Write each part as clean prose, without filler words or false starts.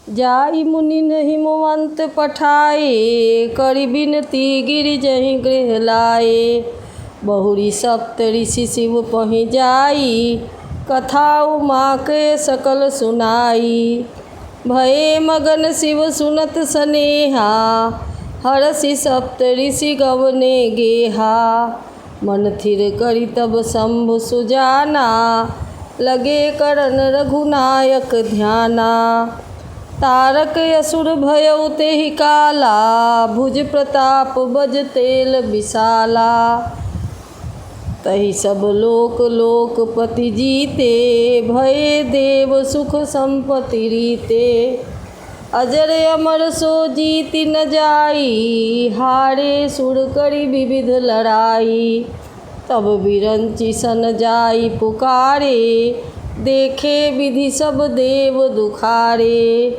जाई मुनि हिमवंत पठाए, करि बिनती गिरि जहि गृह लाए। बहुरी सप्त ऋषि शिव पहि जाई, कथा उमा के सकल सुनाई। भये मगन शिव सुनत सनेहा, हरषि सप्त ऋषि गवने गेहा। मन थिर करि तब शंभु सुजाना, लगे करन रघुनायक ध्याना। तारक असुर भयउ तेहि काला, भुज प्रताप बज तेल विशाला। तहि सब लोक लोकपति जीते, भये देव सुख संपत्ति रीते। अजर अमर सो जीति न जाई, हारे सुर करि विविध लड़ाई। तब बिरंचि सन जाई पुकारे, देखे विधि सब देव दुखारे।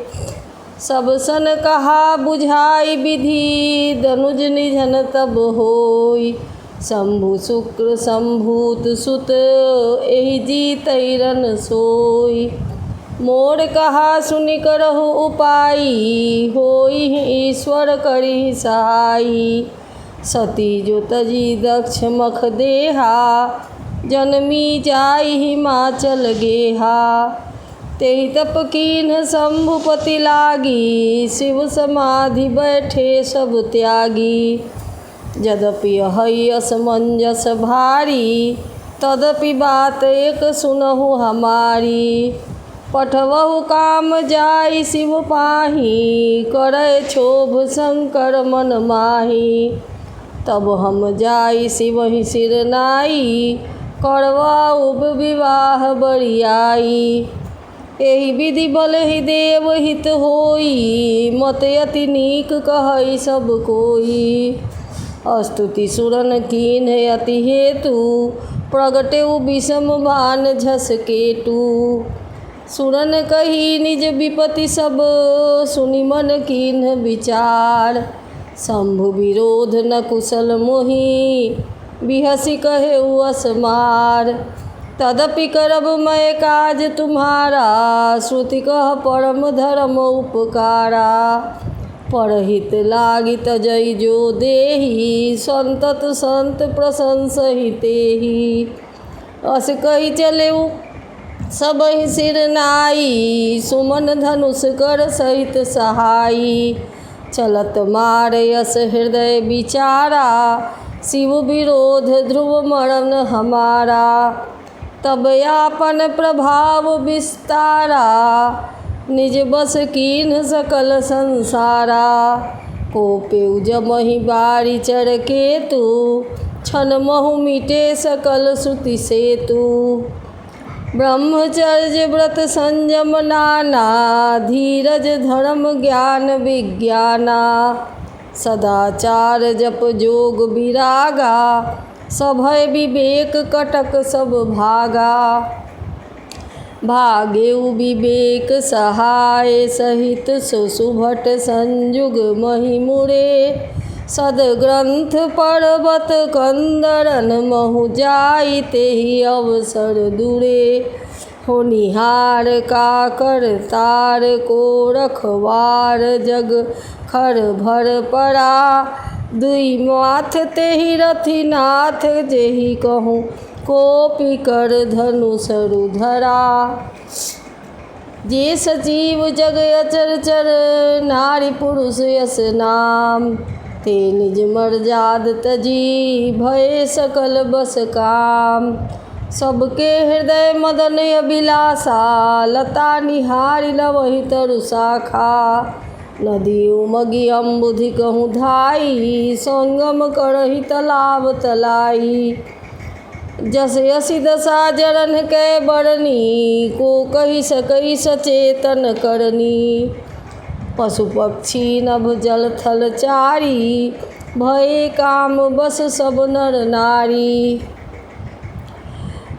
सब सन कहा बुझाई विधि, धनुज निधन तब होई। शंभु शुक्र संभूत सुत, एहि जीतै रन सोई। मोर कहा सुनि करहु उपाई, होई ईश्वर करि सहाई। सती जो तजी दक्ष मख देहा, जनमी जाई हिमाचल गेहा। तेहि तप कीन्ह शंभुपति लागी, शिव समाधि बैठे सब त्यागी। यद्यपि हई असमंजस भारी, तदपि बात एक सुनहु हमारी। पठवहु काम जाई शिव पाही, करय क्षोभ शंकर मन माही। तब हम जाई शिवहि सिर नाई, करवाऊ विवाह बरियाई। एहि विधि बलहि देव हित होई, मत अति नीक कहै सब कोई। स्तुति सुरन कीन्ह अति हेतु, प्रगटेउ विषम बाण झसकेटु। सुरन कही निज विपति सब, सुनि मन कीन्ह विचार। शंभु विरोध न कुशल मोहि, बिहसि कहेउ असमार। तदपि करब मैं काज तुम्हारा, श्रुति कह परम धर्म उपकारा। परहित लागी तजई जो देहि, संतत संत प्रशंसहि तेहि। अस कहि चलेउ सबहि सिर नाई, सुमन धनुष कर सहित सहाई। चलत मार यस हृदय विचारा, शिव विरोध ध्रुव मरण हमारा। तब आपन प्रभाव विस्तारा, निज बस कीन्ह सकल संसारा। कोपेउ जमहि बारी चर केतु, क्षण महु मिटे सकल श्रुति सेतु। ब्रह्मचर्य व्रत संयम नाना, धीरज धर्म ज्ञान विज्ञाना। सदाचार जप जोग विरागा, सभय विवेक कटक सब भागा। भागेउ विवेक सहाय सहित, सुभट संयुग महिमुरे। सदग्रंथ पर्वत कंदरन महु जाई, तेहि अवसर दूरे। होनिहार काकर तार को रखवार, जग खर भर परा। दुई माथ तेहि रथि नाथ, जेहि कहूँ कोपि कर धनुष रुधरा। जे सजीव जग अचर चर, नारी पुरुष यस नाम। ते निज मर्याद तजी, भय सकल बस काम। सबके हृदय मदन अभिलाषा, लता निहारी लवहि तरु शाखा। नदी उमगी अम्बुधि कहूँ धाई, संगम करहि तालाब तलाई। जस यसी दशा जरन कै बरनी, को कहि सकई सचेतन करनी। पशु पक्षी नभ जल थल चारी, भये काम बस सब नर नारी।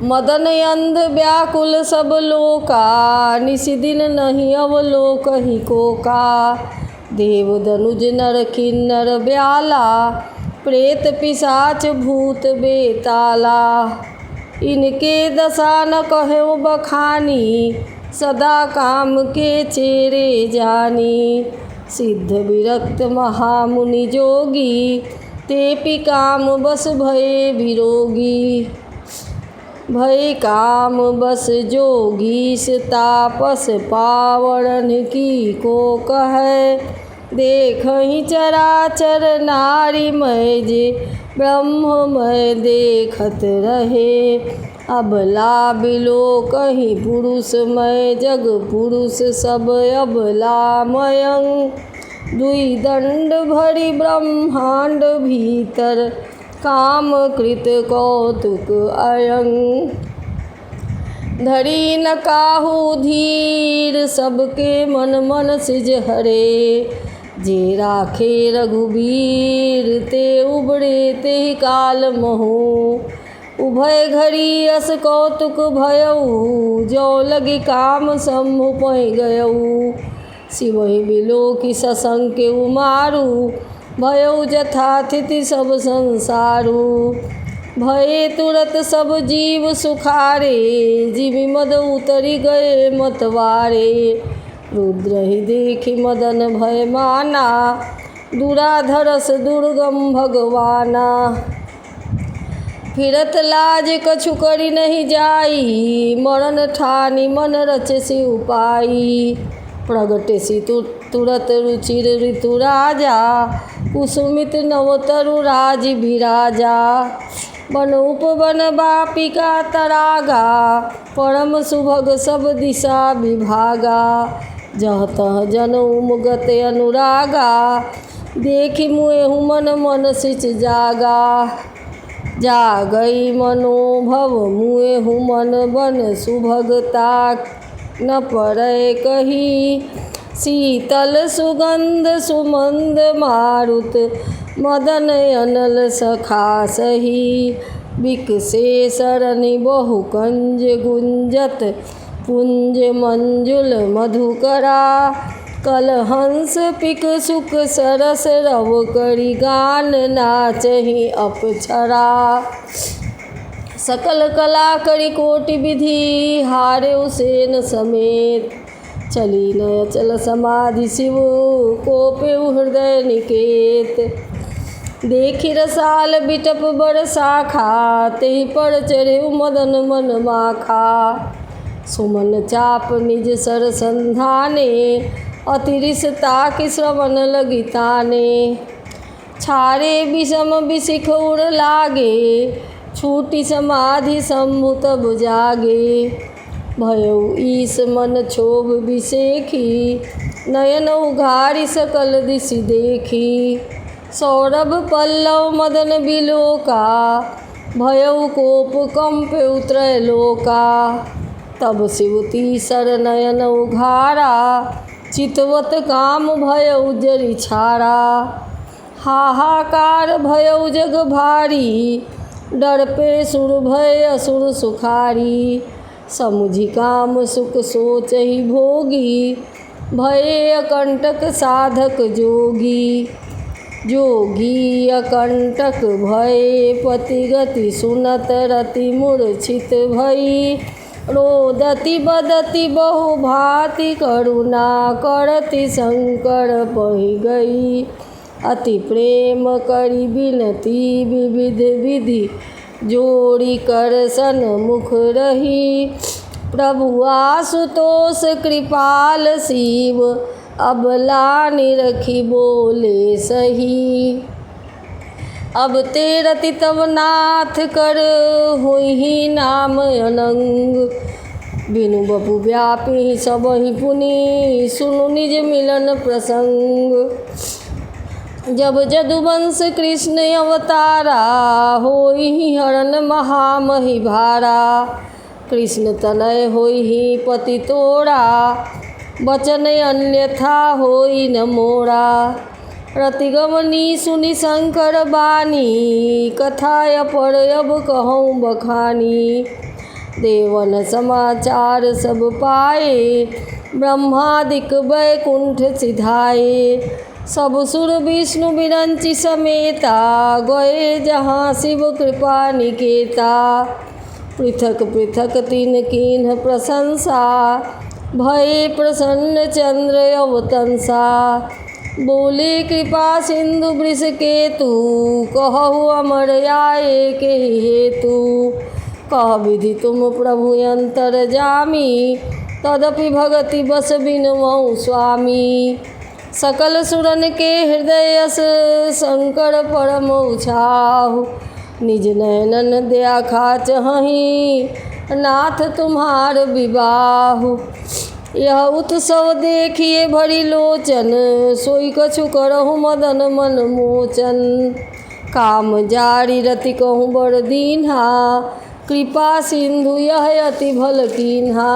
मदन अंध व्याकुल सब लोका, निसि दिन नहीं अवलोकहि कोका। देव दनुज नर किन्नर ब्याला, प्रेत पिशाच भूत बेताला। इनके दशा न कहेउ बखानी, सदा काम के चेरे जानी। सिद्ध विरक्त महामुनि जोगी, तेपि काम बस भये विरोगी। भय काम बस जोगीश, तापस पावरन की को कहे। देखहि चराचर नारीमय, जे ब्रह्ममय देखत रहे। अबला बिलो कहीं पुरुषमय, जग पुरुष सब अबलामयं। दुई दंड भरी ब्रह्मांड भीतर, काम कृत कौतुक अयं। धरी न काहू धीर, सबके मन मन सिज हरे। जे राखे रघुबीर, ते उबरे ते काल महु। उभय घड़ी अस कौतुक भयऊ, जो लगी काम सम्भु पै गयऊ। शिवहि बिलो की ससंग के उमारू, भयऊ जथाथिति सब संसारू। भये तुरत सब जीव सुखारे, जीवि मद उतरी गए मतवारे। रुद्र ही देखि मदन भय माना, दुराधरस दुर्गम भगवाना। फिरत लाज कछु करी नहीं जाई, मरण ठानी मन रचसि उपाई। प्रगटेसि तुरत रुचिर ऋतु राजा, कुसुमित नवतरु राज विराजा। बन उपवन बापिका तरागा, परम सुभग सब दिशा विभागा। जह तह जन उमगत अनुरागा, देखि मुएहु मन मन सिच जागा। जागई मनोभव मुएहु मन, बन सुभगता न परै कही। शीतल सुगंध सुमंद मारुत, मदन अनल सखा सही। बिकसे सरनि बहु कंज गुंजत, पुंज मंजुल मधुकरा। कलहंस पिक सुख सरस रव करी, गान नाचहि अपछरा। सकल कला करी कोटि विधि, हारे उसेन समेत। चली न अचल समाधि शिव, कोपेउ हृदय निकेत। देखि रसाल बिटप बड़ शाखा, तेहि पर चढ़ेउ मदन मन माखा। सुमन चाप निज सर संधाने, अतिरिस ताकि श्रवण लगी ताने। छारे विषम विशिख उड़ लागे, छूटी समाधि शंभु तब जागे। भयउ ईस मन क्षोभ विसेखी, नयन उघारी सकल दिशि देखी। सौरभ पल्लव मदन बिलोका, भयउ कोप कंपे उतरय लोका। तब शिव तीसर नयन उघारा, चितवत काम भयउ जरि छारा। हाहाकार भयउ जग भारी, डर पे सुर भय असुर सुखारी। समुझि काम सुख सोचहि भोगी, भये अकंटक साधक जोगी। जोगी अकंटक भये पति गति, सुनत रति मूर्छित भई। रोदति बदति बहु भांति, करुणा करति शंकर पहि गई। अति प्रेम करि बिनती, विविध विधि जोड़ी कर सन्मुख रही। प्रभु आशुतोष कृपाल शिव, अबला निरखी बोले सही। अब ते रति तब नाथ कर, हुई नाम अनंग। बिनु बपु व्यापी सबहि पुनि, सुनु निज मिलन प्रसंग। जब जदुवंश कृष्ण अवतारा, होई हरण महामहि भारा। कृष्ण तनय होई पति तोड़ा, बचन अन्यथा होई न मोरा। रतिगमनी सुनि शंकर बानी, कथा अपर अब कहूँ बखानी। देवन समाचार सब पाए, ब्रह्मादिक वैकुंठ सिधाए। सब सुर विष्णु विरंचि समेता, गए जहाँ शिव कृपा निकेता। पृथक पृथक तीन कीन्ह प्रशंसा, भये प्रसन्न चंद्र अवतंसा। बोले कृपा सिंधु वृष केतु, कहु अमर आए के हेतु। कह विधि तुम प्रभु अंतर जामी, तदपि भगति बस बिनवऊ स्वामी। सकल सुरन के हृदय शंकर परम उछाहु, निज नयनन दया खाचहि, नाथ तुम्हार विबाहु। यह उत्सव देखिए भरी लोचन, सोई कछु करहु मदन मन मोचन। काम जारी रति कहूँ बड़ दीन्हा, कृपा सिंधु यह अति भल कीन्हा।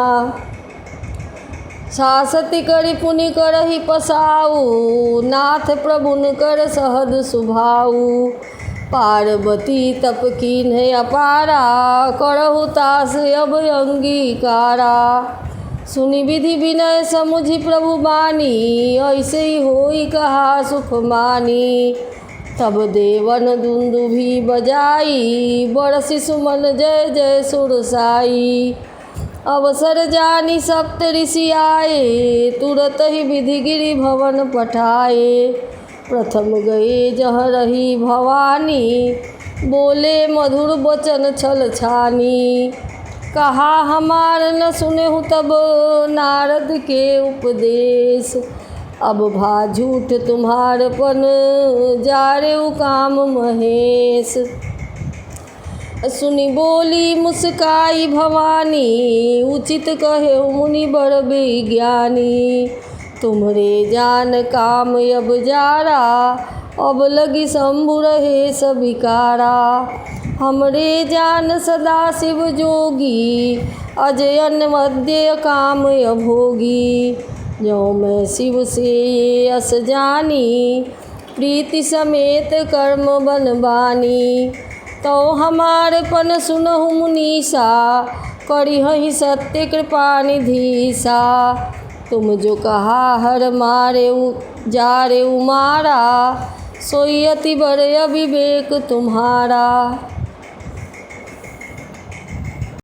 सासति करि पुनि करहि पसाऊ, नाथ प्रभुन कर सहद सुभाऊ। पार्वती तप कीन्हे अपारा, करहु तास अब अंगीकारा। सुनि विधि विनय समुझि प्रभु बानी, ऐसे ही होई कहा सुख मानी। तब देवन दुंदुभि बजाई, बरसि सुमन जय जय सुरसाई। अवसर जानी सप्त ऋषि आए, तुरत ही विधि गिरि भवन पठाए। प्रथम गए जहाँ रही भवानी, बोले मधुर वचन छल छानी। कहा हमार न सुनेहु तब नारद के उपदेश, अब भा झूठ तुम्हारपन जारेउ काम महेश। सुनि बोली मुस्काई भवानी, उचित कहे मुनि बड़ विज्ञानी। तुम्हरे जान काम अब जारा, अब लगी शंभु रहे सबिकारा। हमरे जान सदा शिव जोगी, अजयन मध्य काम अभोगी। जो मैं शिव से ये अस जानी, प्रीति समेत कर्म बनबानी। तो हमारे पन सुनहु मुनीसा, करिहहि सत्य कृपा निधीसा। तुम जो कहा हर मारे जारे उमारा, सोई अति बड़ अविवेक तुम्हारा।